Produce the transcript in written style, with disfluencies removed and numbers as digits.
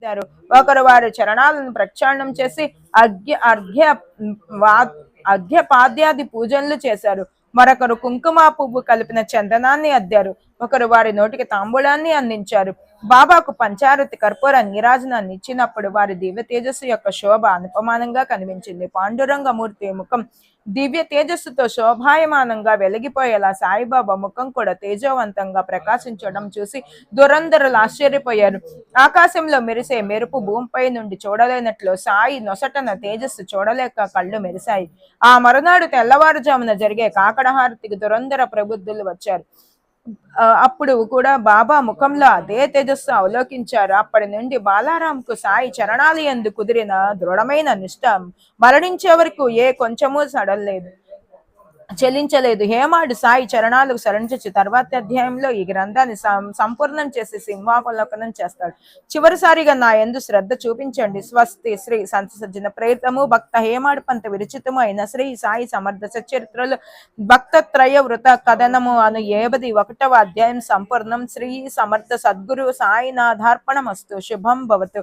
చేశారు. ఒకరు వారి చరణాలను ప్రక్షాళనం చేసి అర్ఘ్యపాద్యాది పూజలు చేశారు. మరొకరు కుంకుమ పువ్వు కలిపిన చందనాన్ని అద్దారు. ఒకరు వారి నోటికి తాంబూలాన్ని అందించారు. బాబాకు పంచారతి కర్పూర నీరాజనాన్ని ఇచ్చినప్పుడు వారి దివ్య తేజస్సు యొక్క శోభ అనుపమానంగా కనిపించింది. పాండురంగమూర్తి ముఖం దివ్య తేజస్సుతో శోభాయమానంగా వెలిగిపోయేలా సాయిబాబా ముఖం కూడా తేజవంతంగా ప్రకాశించడం చూసి దురంధరులు ఆశ్చర్యపోయారు. ఆకాశంలో మెరిసే మెరుపు భూమిపై నుండి చూడలేనట్లు సాయి నొసటన తేజస్సు చూడలేక కళ్ళు మెరిశాయి. ఆ మరునాడు తెల్లవారుజామున జరిగే కాకడహారతికి దురంధర ప్రబుద్ధులు వచ్చారు. అప్పుడు కూడా బాబా ముఖంలో అదే తేజస్సు అవలోకించారు. అప్పటి నుండి బాలారాంకు సాయి చరణాలు యందు కుదిరిన దృఢమైన నిష్ట మరణించే వరకు ఏ కొంచెమూ చెల్లించలేదు. హేమాడు సాయి చరణాలకు శరణించి తర్వాతి అధ్యాయంలో ఈ గ్రంథాన్ని సంపూర్ణం చేసి సింహావలోకనం చేస్తాడు. చివరిసారిగా నా యందు శ్రద్ధ చూపించండి. స్వస్తి శ్రీ సంత సజ్జన ప్రేతము భక్త హేమాడు పంత విరచితము అయిన శ్రీ సాయి సమర్థ సచరిత్రలు భక్తత్రయ వృత కథనము అను 71వ అధ్యాయం సంపూర్ణం. శ్రీ సమర్థ సద్గురు సాయినాథార్పణమస్తు. శుభం భవతు.